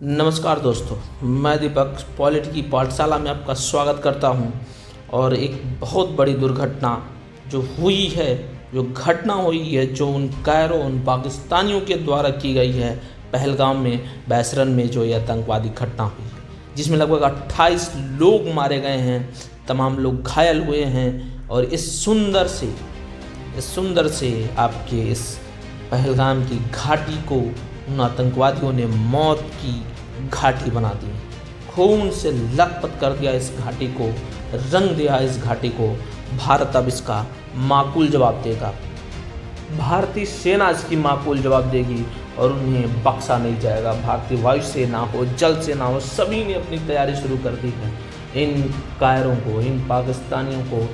नमस्कार दोस्तों, मैं दीपक पॉलिटी की पाठशाला में आपका स्वागत करता हूं। और एक बहुत बड़ी दुर्घटना जो हुई है, जो घटना हुई है, जो उन पाकिस्तानियों के द्वारा की गई है पहलगाम में, बैसरन में जो ये आतंकवादी घटना हुई है, जिसमें लगभग 28 लोग मारे गए हैं, तमाम लोग घायल हुए हैं। और इस सुंदर से आपके इस पहलगाम की घाटी को उन आतंकवादियों ने मौत की घाटी बना दी, खून से लथपथ कर दिया इस घाटी को, रंग दिया इस घाटी को। भारत अब इसका माकूल जवाब देगा, भारतीय सेना इसकी माकूल जवाब देगी और उन्हें बख्शा नहीं जाएगा। भारतीय वायुसेना हो, जल सेना हो, सभी ने अपनी तैयारी शुरू कर दी है। इन कायरों को, इन पाकिस्तानियों को,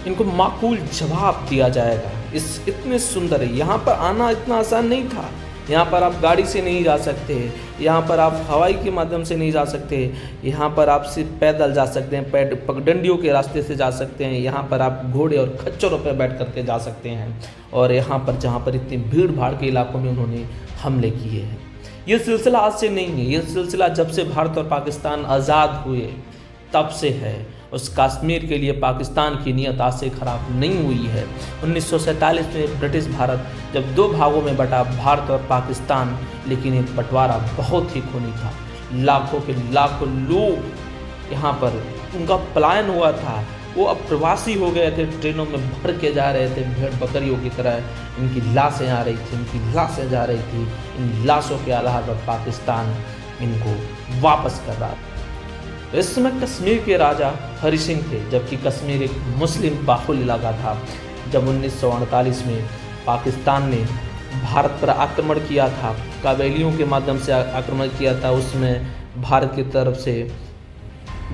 इनको माकूल जवाब दिया जाएगा। इस इतने सुंदर है, यहाँ पर आना इतना आसान नहीं था। यहाँ पर आप गाड़ी से नहीं जा सकते, यहाँ पर आप हवाई के माध्यम से नहीं जा सकते, यहाँ पर आप सिर्फ पैदल जा सकते हैं, पगडंडियों के रास्ते से जा सकते हैं, यहाँ पर आप घोड़े और खच्चरों पर बैठ करके जा सकते हैं। और यहाँ पर जहाँ पर इतनी भीड़ भाड़ के इलाकों में उन्होंने हमले किए हैं। ये सिलसिला आज से नहीं है, ये सिलसिला जब से भारत और पाकिस्तान आज़ाद हुए तब से है। उस कश्मीर के लिए पाकिस्तान की नीयत आज से खराब नहीं हुई है। 1947 में ब्रिटिश भारत जब दो भागों में बटा, भारत और पाकिस्तान, लेकिन एक बंटवारा बहुत ही खूनी था। लाखों के लाखों लोग यहाँ पर, उनका पलायन हुआ था, वो अब प्रवासी हो गए थे, ट्रेनों में भर के जा रहे थे भेड़ बकरियों की तरह। इनकी लाशें आ रही थी, इनकी लाशें जा रही थी। इन लाशों के आधार पर पाकिस्तान इनको वापस कर रहा था। इस समय कश्मीर के राजा हरि सिंह थे, जबकि कश्मीर एक मुस्लिम बाहुल इलाका था। जब 1948 में पाकिस्तान ने भारत पर आक्रमण किया था, काबैलियों के माध्यम से आक्रमण किया था, उसमें भारत की तरफ से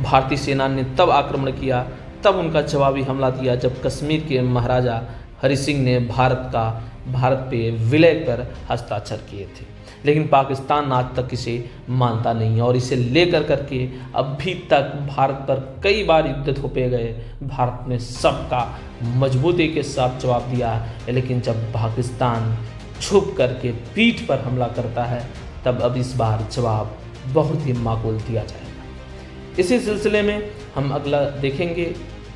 भारतीय सेना ने तब आक्रमण किया, तब उनका जवाबी हमला दिया जब कश्मीर के महाराजा हरि सिंह ने भारत पे विलय पर हस्ताक्षर किए थे। लेकिन पाकिस्तान आज तक इसे मानता नहीं है और इसे लेकर करके अभी तक भारत पर कई बार युद्ध थोपे गए। भारत ने सबका मजबूती के साथ जवाब दिया है, लेकिन जब पाकिस्तान छुप करके पीठ पर हमला करता है, तब अब इस बार जवाब बहुत ही माकूल दिया जाएगा। इसी सिलसिले में हम अगला देखेंगे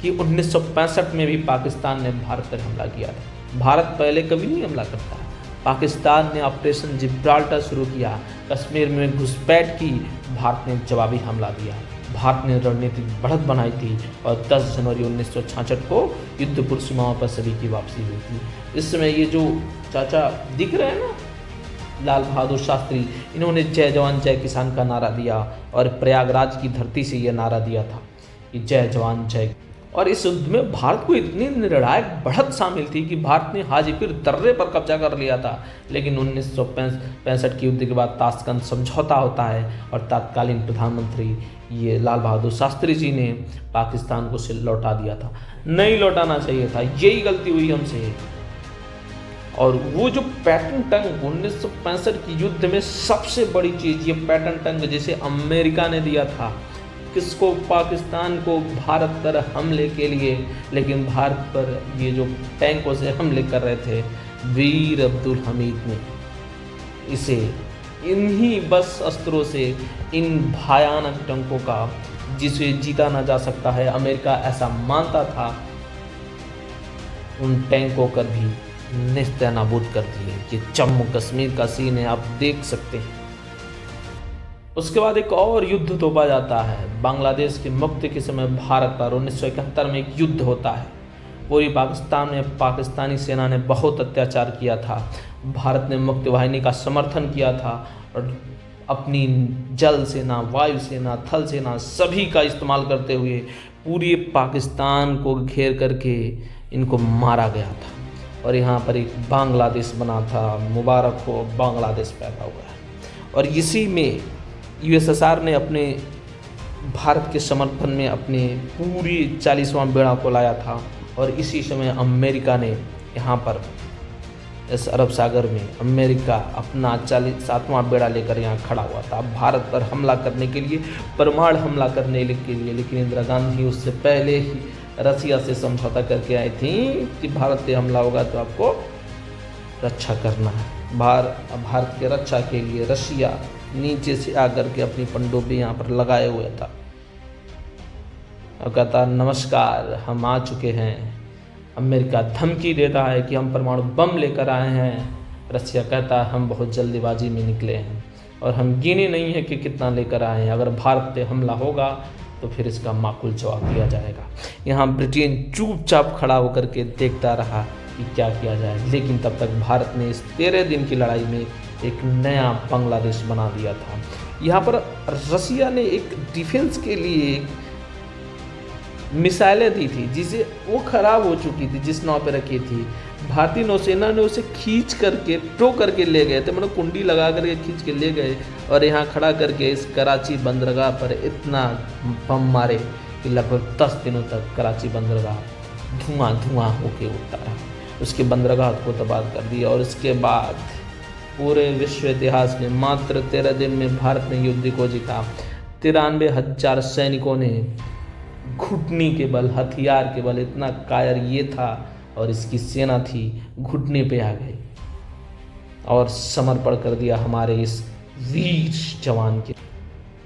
कि 1965 में भी पाकिस्तान ने भारत पर हमला किया था। भारत पहले कभी नहीं हमला करता। पाकिस्तान ने ऑपरेशन जिब्राल्टर शुरू किया, कश्मीर में घुसपैठ की, भारत ने जवाबी हमला दिया। भारत ने रणनीतिक बढ़त बनाई थी और 10 जनवरी 1966 को युद्धपूर्व सीमाओं पर सभी की वापसी हुई थी। इस समय ये जो चाचा दिख रहे हैं ना, लाल बहादुर शास्त्री, इन्होंने जय जवान जय किसान का नारा दिया और प्रयागराज की धरती से ये नारा दिया था कि जय जवान जय। और इस युद्ध में भारत को इतनी निर्णायक बढ़त शामिल थी कि भारत ने हाजीपुर दर्रे पर कब्जा कर लिया था। लेकिन 1965 के युद्ध के बाद ताशकंद समझौता होता है और तत्कालीन प्रधानमंत्री ये लाल बहादुर शास्त्री जी ने पाकिस्तान को लौटा दिया था। नहीं लौटाना चाहिए था, यही गलती हुई हमसे। और वो जो पैटर्न टंग 1965 की युद्ध में सबसे बड़ी चीज़, ये पैटर्न टंग जिसे अमेरिका ने दिया था किसको, पाकिस्तान को, भारत पर हमले के लिए। लेकिन भारत पर ये जो टैंकों से हमले कर रहे थे वीर अब्दुल हमीद ने, इसे इन्हीं बस अस्त्रों से, इन भयानक टैंकों का जिसे जीता ना जा सकता है, अमेरिका ऐसा मानता था, उन टैंकों कर भी नेस्तनाबूद कर दिए। ये जम्मू कश्मीर का सीन है, आप देख सकते हैं। उसके बाद एक और युद्ध तोपा जाता है बांग्लादेश की मुक्ति के समय भारत पर। 1971 में एक युद्ध होता है। पूरी पाकिस्तान में पाकिस्तानी सेना ने बहुत अत्याचार किया था। भारत ने मुक्ति वाहिनी का समर्थन किया था और अपनी जल सेना, वायु सेना, थल सेना सभी का इस्तेमाल करते हुए पूरे पाकिस्तान को घेर करके इनको मारा गया था। और यहाँ पर एक बांग्लादेश बना था, मुबारक हो, बांग्लादेश पैदा हुआ है। और इसी में यूएसएसआर ने अपने भारत के समर्थन में अपने पूरी 40वां बेड़ा को लाया था। और इसी समय अमेरिका ने यहाँ पर इस अरब सागर में अमेरिका अपना 47वां बेड़ा लेकर यहाँ खड़ा हुआ था भारत पर हमला करने के लिए, परमाणु हमला करने के लिए। लेकिन इंदिरा गांधी उससे पहले ही रसिया से समझौता करके आई थी कि भारत पे हमला होगा तो आपको रक्षा करना है। भारत की रक्षा के लिए रशिया नीचे से आकर के अपनी पनडुब्बी यहाँ पर लगाए हुए था और कहता नमस्कार, हम आ चुके हैं। अमेरिका धमकी देता है कि हम परमाणु बम लेकर आए हैं। रसिया कहता है हम बहुत जल्दीबाजी में निकले हैं और हम गिने नहीं है कि कितना लेकर आए हैं। अगर भारत पे हमला होगा तो फिर इसका माकूल जवाब दिया जाएगा। यहाँ ब्रिटेन चुपचाप खड़ा होकर के देखता रहा कि क्या किया जाए, लेकिन तब तक भारत ने इस 13 दिन की लड़ाई में एक नया बांग्लादेश बना दिया था। यहाँ पर रसिया ने एक डिफेंस के लिए मिसाइलें दी थी जिसे वो खराब हो चुकी थी, जिस नाव पे रखी थी। भारतीय नौसेना ने उसे खींच करके टो करके ले गए थे, मतलब कुंडी लगा करके खींच के ले गए और यहाँ खड़ा करके इस कराची बंदरगाह पर इतना बम मारे कि लगभग 10 दिनों तक कराची बंदरगाह धुआं धुआं होके उठता रहा। उसके बंदरगाह को तबाह कर दिया और इसके बाद पूरे विश्व इतिहास में मात्र 13 दिन में भारत ने युद्ध को जीता। 93,000 सैनिकों ने घुटने के बल, हथियार के बल, इतना कायर ये था और इसकी सेना थी, घुटने पे आ गई और समर्पण कर दिया हमारे इस वीर जवान के।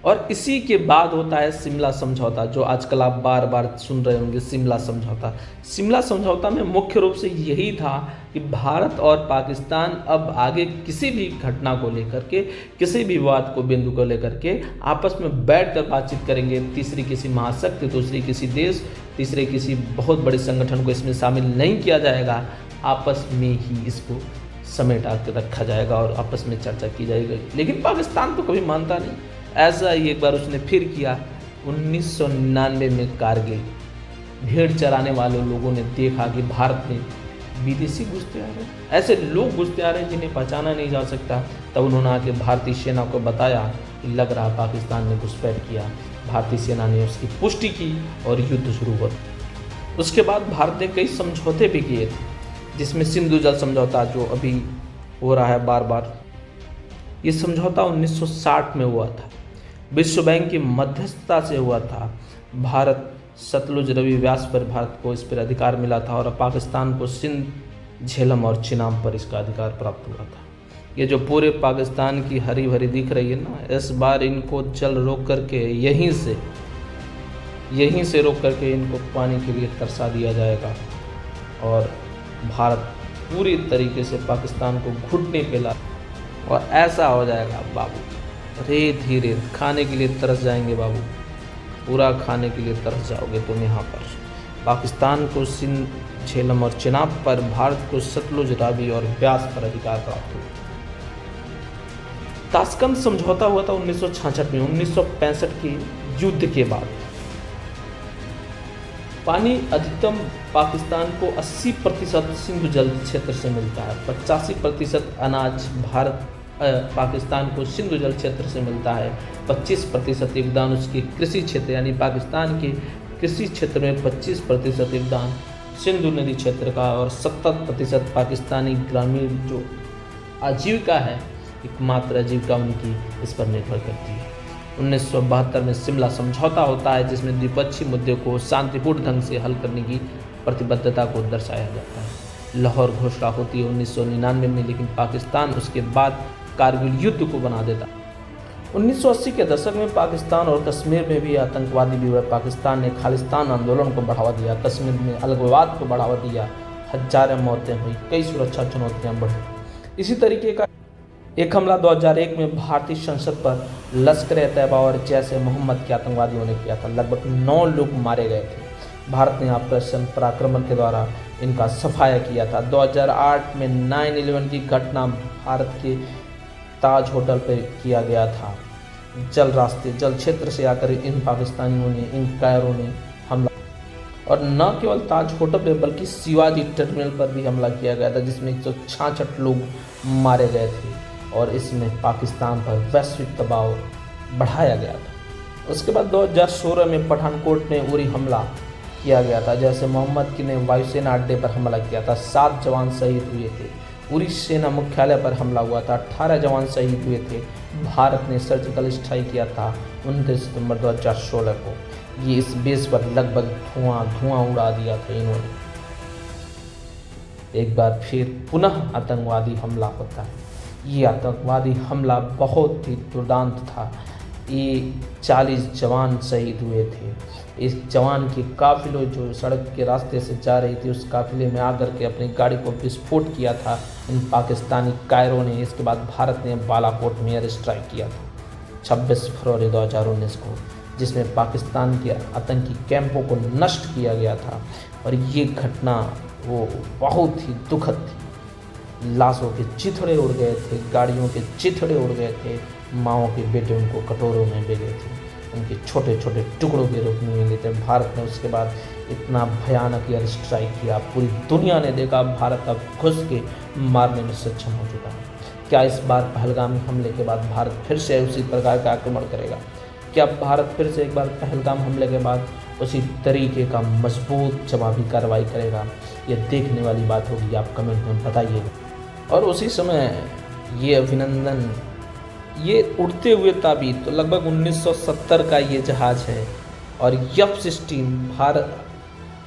और इसी के बाद होता है शिमला समझौता, जो आजकल आप बार बार सुन रहे होंगे। शिमला समझौता, शिमला समझौता में मुख्य रूप से यही था कि भारत और पाकिस्तान अब आगे किसी भी घटना को लेकर के, किसी भी विवाद को, बिंदु को लेकर के आपस में बैठकर बातचीत करेंगे। तीसरी किसी महाशक्ति, दूसरी किसी देश, तीसरे किसी बहुत बड़े संगठन को इसमें शामिल नहीं किया जाएगा। आपस में ही इसको समेटा के रखा जाएगा और आपस में चर्चा की जाएगी। लेकिन पाकिस्तान तो कभी मानता नहीं। ऐसा ही एक बार उसने फिर किया 1999 में कारगिल। भेड़ चराने वाले लोगों ने देखा कि भारत में विदेशी घुसते आ रहे, ऐसे लोग घुसते आ रहे हैं जिन्हें पहचाना नहीं जा सकता। तब उन्होंने आके भारतीय सेना को बताया कि लग रहा पाकिस्तान ने घुसपैठ किया। भारतीय सेना ने उसकी पुष्टि की और युद्ध शुरू हुआ। उसके बाद भारत ने कई समझौते भी किए थे, जिसमें सिंधु जल समझौता जो अभी हो रहा है बार बार। ये समझौता 1960 में हुआ था, विश्व बैंक की मध्यस्थता से हुआ था। भारत सतलुज रवि व्यास पर भारत को इस पर अधिकार मिला था और पाकिस्तान को सिंध, झेलम और चिनाब पर इसका अधिकार प्राप्त हुआ था। ये जो पूरे पाकिस्तान की हरी भरी दिख रही है ना, इस बार इनको जल रोक करके यहीं से रोक करके इनको पानी के लिए तरसा दिया जाएगा और भारत पूरी तरीके से पाकिस्तान को घुटने पे ला और ऐसा हो जाएगा बाबू, धीरे धीरे खाने के लिए तरस जाएंगे बाबू, पूरा खाने के लिए तरस जाओगे तुम। यहाँ पर पाकिस्तान को सिंध, झेलम और चिनाब पर, भारत को सतलुज, रावी और ब्यास पर अधिकार प्राप्त हुआ। ताशकंद समझौता हुआ था 1966 में, 1965 के युद्ध के बाद। पानी अधिकतम पाकिस्तान को 80% सिंधु जल क्षेत्र से मिलता है। 85% अनाज पाकिस्तान को सिंधु जल क्षेत्र से मिलता है। 25% योगदान उसके कृषि क्षेत्र यानी पाकिस्तान के कृषि क्षेत्र में 25% योगदान सिंधु नदी क्षेत्र का और 70% पाकिस्तानी ग्रामीण जो आजीविका है, एकमात्र आजीविका उनकी इस पर निर्भर करती है। 1972 में शिमला समझौता होता है, जिसमें द्विपक्षीय मुद्दे को शांतिपूर्ण ढंग से हल करने की प्रतिबद्धता को दर्शाया जाता है। लाहौर घोषणा होती है 1999 में, लेकिन पाकिस्तान उसके बाद कारगिल युद्ध को बना देता। 1980 के दशक में पाकिस्तान और कश्मीर में भी आतंकवादी भी हुए। पाकिस्तान ने खालिस्तान आंदोलन को बढ़ावा दिया, कश्मीर में अलगवाद को बढ़ावा दिया, हजारों मौतें हुई, कई सुरक्षा चुनौतियां बढ़ी। इसी तरीके का एक हमला 2001 में भारतीय संसद पर लश्कर-ए-तैयबा और जैश-ए-मोहम्मद के आतंकवादियों ने किया था। लगभग 9 लोग मारे गए थे। भारत ने ऑपरेशन पराक्रमण के द्वारा इनका सफाया किया था। 2008 में 9/11 की घटना भारत के ताज होटल पर किया गया था। जल क्षेत्र से आकर इन पाकिस्तानियों ने, इन कायरों ने हमला, और न केवल ताज होटल पर बल्कि शिवाजी टर्मिनल पर भी हमला किया गया था, जिसमें 166 लोग मारे गए थे और इसमें पाकिस्तान पर वैश्विक दबाव बढ़ाया गया था। उसके बाद 2016 में पठानकोट में उरी हमला किया गया था। जैसे मोहम्मद की ने वायुसेना अड्डे पर हमला किया था, 7 जवान शहीद हुए थे। उरी सेना मुख्यालय पर हमला हुआ था, 18 जवान शहीद हुए थे। भारत ने सर्जिकल स्ट्राइक किया था 29 सितंबर 2016 को। ये इस बेस पर लगभग धुआं उड़ा दिया था इन्होंने। एक बार फिर पुनः आतंकवादी हमला होता है। ये आतंकवादी हमला बहुत ही दुर्दांत था। ये 40 जवान शहीद हुए थे। इस जवान के काफिले जो सड़क के रास्ते से जा रही थी, उस काफिले में आकर के अपनी गाड़ी को विस्फोट किया था इन पाकिस्तानी कायरों ने। इसके बाद भारत ने बालाकोट में एयर स्ट्राइक किया था 26 फरवरी 2019 को, जिसमें पाकिस्तान के आतंकी कैंपों को नष्ट किया गया था। और ये घटना वो बहुत ही दुखद थी। लाशों के चिथड़े उड़ गए थे, गाड़ियों के चिथड़े उड़ गए थे, माओं के बेटे उनको कटोरों में दे गए थे, उनके छोटे छोटे टुकड़ों के रूप में मिले थे। भारत ने उसके बाद इतना भयानक एयर स्ट्राइक किया, पूरी दुनिया ने देखा भारत अब घुस के मारने में सक्षम हो चुका है। क्या इस बार पहलगामी हमले के बाद भारत फिर से उसी प्रकार का आक्रमण करेगा? क्या भारत फिर से एक बार पहलगाम हमले के बाद उसी तरीके का मजबूत जवाबी कार्रवाई करेगा? ये देखने वाली बात होगी, आप कमेंट में बताइएगा। और उसी समय ये अभिनंदन, ये उड़ते हुए ताबीत तो लगभग 1970 का ये जहाज़ है। और F-16 भारत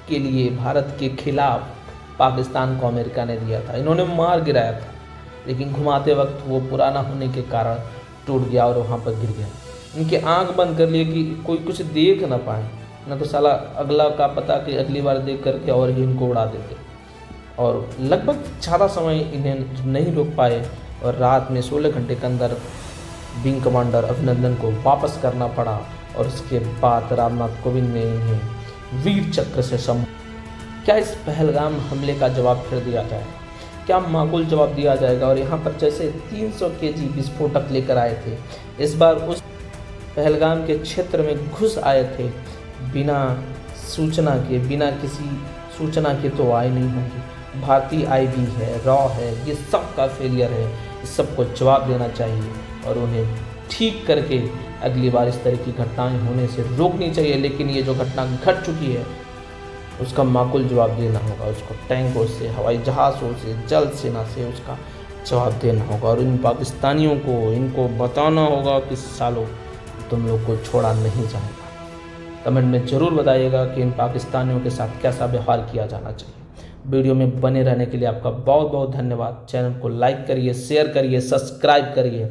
के लिए, भारत के खिलाफ पाकिस्तान को अमेरिका ने दिया था। इन्होंने मार गिराया था, लेकिन घुमाते वक्त वो पुराना होने के कारण टूट गया और वहाँ पर गिर गया। इनके आंख बंद कर लिए कि कोई कुछ देख ना पाए, ना तो साला अगला का पता कि अगली बार देख करके और ही इनको उड़ा देते। और लगभग ज़्यादा समय इन्हें नहीं रोक पाए और रात में 16 घंटे के अंदर विंग कमांडर अभिनंदन को वापस करना पड़ा। और उसके बाद रामनाथ कोविंद ने इन्हें वीर चक्र से क्या इस पहलगाम हमले का जवाब फिर दिया जाए? क्या माकूल जवाब दिया जाएगा? और यहाँ पर जैसे 300 केजी विस्फोटक लेकर आए थे, इस बार उस पहलगाम के क्षेत्र में घुस आए थे बिना सूचना के, बिना किसी सूचना के तो आए नहीं होंगे। भारतीय आईबी है, रॉ है, ये सब का फेलियर है। इस सबको जवाब देना चाहिए और उन्हें ठीक करके अगली बार इस तरह की घटनाएं होने से रोकनी चाहिए। लेकिन ये जो घटना घट चुकी है उसका माकूल जवाब देना होगा। उसको टैंकों से, हवाई जहाज़ों से, जल सेना से उसका जवाब देना होगा। और इन पाकिस्तानियों को इनको बताना होगा कि सालों तुम लोग को छोड़ा नहीं जाएगा। कमेंट में ज़रूर बताइएगा कि इन पाकिस्तानियों के साथ कैसा व्यवहार किया जाना चाहिए। वीडियो में बने रहने के लिए आपका बहुत बहुत धन्यवाद। चैनल को लाइक करिए, शेयर करिए, सब्सक्राइब करिए।